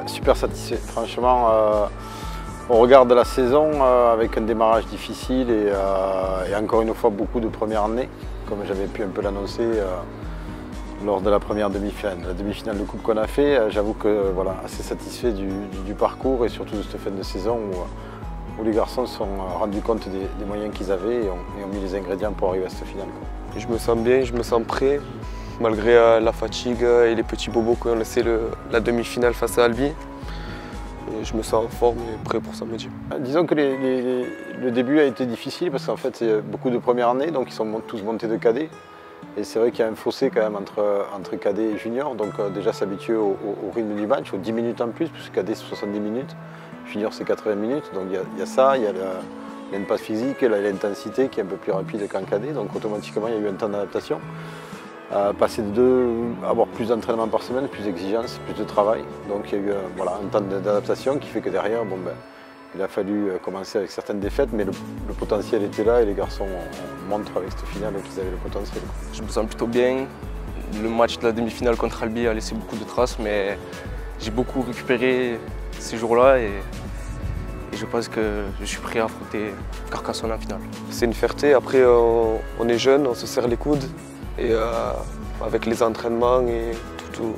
super satisfait. Franchement, on regarde la saison avec un démarrage difficile et encore une fois beaucoup de première année, comme j'avais pu un peu l'annoncer lors de la première demi-finale. La demi-finale de coupe qu'on a fait, j'avoue que voilà, assez satisfait du parcours et surtout de cette fin de saison où les garçons se sont rendus compte des moyens qu'ils avaient et ont mis les ingrédients pour arriver à cette finale. Je me sens bien, je me sens prêt, malgré la fatigue et les petits bobos qu'on a laissé la demi-finale face à Albi. Et je me sens en forme et prêt pour samedi. Disons que le début a été difficile parce qu'en fait c'est beaucoup de première année, donc ils sont tous montés de cadets. Et c'est vrai qu'il y a un fossé quand même entre cadets et juniors, donc déjà s'habituer au rythme du match, aux 10 minutes en plus, puisque cadet c'est 70 minutes, junior c'est 80 minutes, donc il y a ça, il y a une passe physique, l'intensité qui est un peu plus rapide qu'en cadet, donc automatiquement il y a eu un temps d'adaptation. Passer avoir plus d'entraînement par semaine, plus d'exigence, plus de travail, donc il y a eu un temps d'adaptation qui fait que derrière, il a fallu commencer avec certaines défaites, mais le potentiel était là et les garçons montrent avec cette finale qu'ils avaient le potentiel. Je me sens plutôt bien. Le match de la demi-finale contre Albi a laissé beaucoup de traces, mais j'ai beaucoup récupéré ces jours-là et je pense que je suis prêt à affronter Carcassonne en finale. C'est une fierté. Après, on est jeune, on se serre les coudes et avec les entraînements et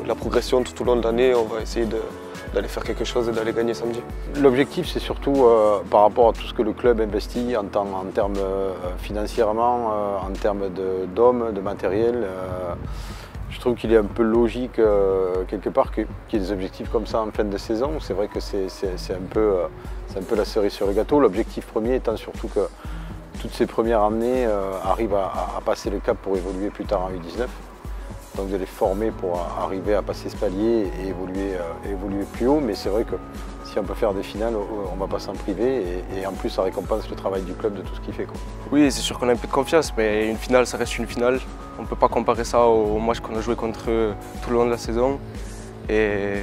la progression tout au long de l'année, on va essayer d'aller faire quelque chose et d'aller gagner samedi. L'objectif, c'est surtout par rapport à tout ce que le club investit en termes financièrement, en termes d'hommes, de matériel. Je trouve qu'il est un peu logique quelque part qu'il y ait des objectifs comme ça en fin de saison. C'est vrai que c'est un peu la cerise sur le gâteau. L'objectif premier étant surtout que toutes ces premières années arrivent à passer le cap pour évoluer plus tard en U19. Donc de les former pour arriver à passer ce palier et évoluer plus haut. Mais c'est vrai que si on peut faire des finales, on ne va pas s'en priver et en plus ça récompense le travail du club de tout ce qu'il fait. Oui, c'est sûr qu'on a un peu de confiance, mais une finale, ça reste une finale. On ne peut pas comparer ça au match qu'on a joué contre eux tout le long de la saison. Et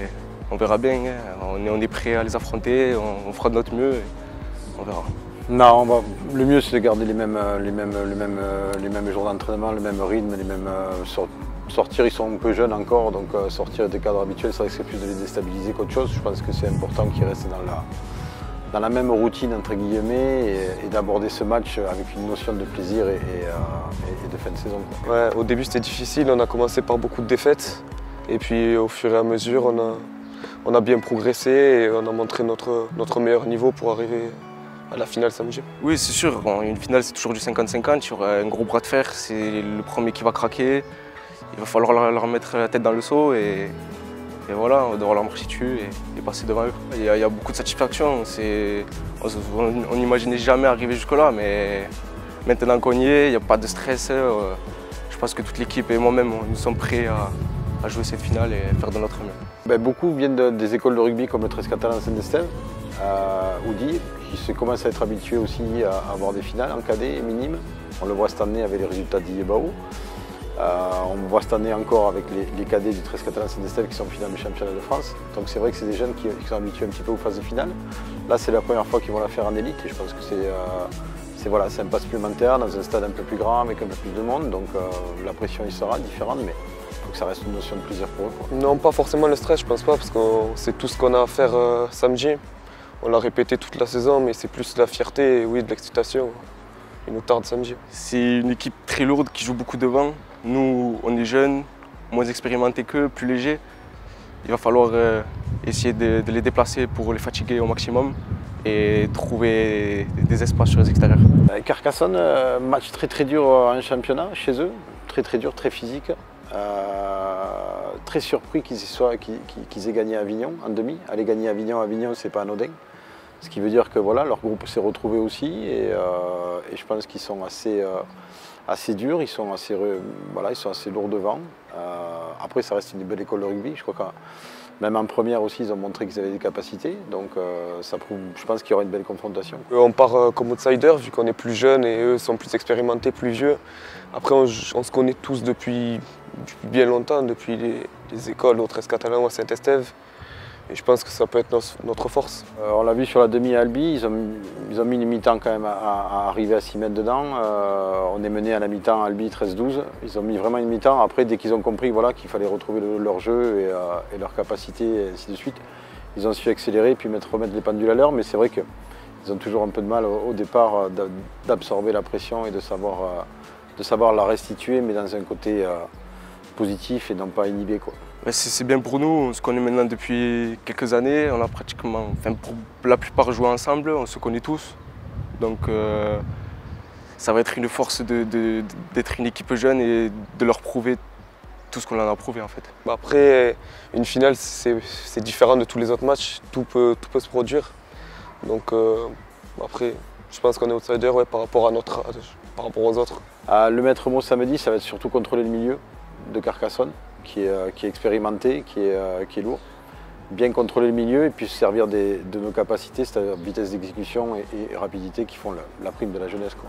on verra bien, hein. On est prêt à les affronter, on fera de notre mieux et on verra. Non, le mieux c'est de garder les mêmes jours d'entraînement, le même rythme, sortir, ils sont un peu jeunes encore, donc sortir des cadres habituels, ça risque plus de les déstabiliser qu'autre chose. Je pense que c'est important qu'ils restent dans la même routine entre guillemets et d'aborder ce match avec une notion de plaisir et de fin de saison. Ouais, au début c'était difficile, on a commencé par beaucoup de défaites et puis au fur et à mesure on a bien progressé et on a montré notre meilleur niveau pour arriver à la finale samedi. Oui, c'est sûr, une finale c'est toujours du 50-50, il y aura un gros bras de fer, c'est le premier qui va craquer. Il va falloir leur mettre la tête dans le seau et voilà, on va devoir leur marcher dessus et passer devant eux. Il y a beaucoup de satisfaction. On n'imaginait jamais arriver jusque-là, mais maintenant qu'on y est, il n'y a pas de stress. Je pense que toute l'équipe et moi-même, nous sommes prêts à jouer cette finale et faire de notre mieux. Beaucoup viennent des écoles de rugby comme le 13 catalan Saint-Estève, Oudy, qui commencent à être habitués aussi à avoir des finales en cadet et minimes. On le voit cette année avec les résultats d'Iebao. On voit cette année encore avec les cadets du 13 catalan Saint-Estève qui sont en finale du championnat de France. Donc c'est vrai que c'est des jeunes qui sont habitués un petit peu aux phases de finale. Là c'est la première fois qu'ils vont la faire en élite et je pense que c'est un pas supplémentaire dans un stade un peu plus grand avec un peu plus de monde. Donc la pression y sera différente mais il faut que ça reste une notion de plaisir pour eux. Non, pas forcément le stress, je pense pas, parce que c'est tout ce qu'on a à faire samedi. On l'a répété toute la saison mais c'est plus de la fierté et oui, de l'excitation. Il nous tarde samedi. C'est une équipe très lourde qui joue beaucoup devant. Nous, on est jeunes, moins expérimentés qu'eux, plus légers. Il va falloir essayer de les déplacer pour les fatiguer au maximum et trouver des espaces sur les extérieurs. Carcassonne, match très dur en championnat chez eux, très dur, très physique. Très surpris qu'ils aient gagné à Avignon en demi. Aller gagner à Avignon, c'est pas anodin. Ce qui veut dire que voilà, leur groupe s'est retrouvé aussi et je pense qu'ils sont assez durs, ils sont assez lourds devant. Après, ça reste une belle école de rugby. Je crois que même en première aussi, ils ont montré qu'ils avaient des capacités. Donc ça prouve, je pense qu'il y aura une belle confrontation. On part comme outsider vu qu'on est plus jeunes et eux sont plus expérimentés, plus vieux. Après, on se connaît tous depuis bien longtemps, depuis les écoles au 13 catalan ou à Saint-Estève. Et je pense que ça peut être notre force. On l'a vu sur la demi à Albi, ils ont mis une mi-temps quand même à arriver à s'y mettre dedans. On est mené à la mi-temps à Albi 13-12. Ils ont mis vraiment une mi-temps. Après, dès qu'ils ont compris voilà, qu'il fallait retrouver leur jeu et leur capacité et ainsi de suite, ils ont su accélérer et puis remettre les pendules à l'heure, mais c'est vrai qu'ils ont toujours un peu de mal au départ d'absorber la pression et de savoir la restituer, mais dans un côté positif et non pas inhibé, quoi. C'est bien pour nous, on se connaît maintenant depuis quelques années, on a pratiquement, pour la plupart joué ensemble, on se connaît tous. Donc ça va être une force d'être une équipe jeune et de leur prouver tout ce qu'on en a prouvé en fait. Après, une finale c'est différent de tous les autres matchs, tout peut se produire. Donc après, je pense qu'on est outsider par rapport aux autres. Le maître mot samedi, ça va être surtout contrôler le milieu de Carcassonne, qui est expérimenté, qui est lourd. Bien contrôler le milieu et puis se servir de nos capacités, c'est-à-dire vitesse d'exécution et rapidité qui font la prime de la jeunesse, quoi.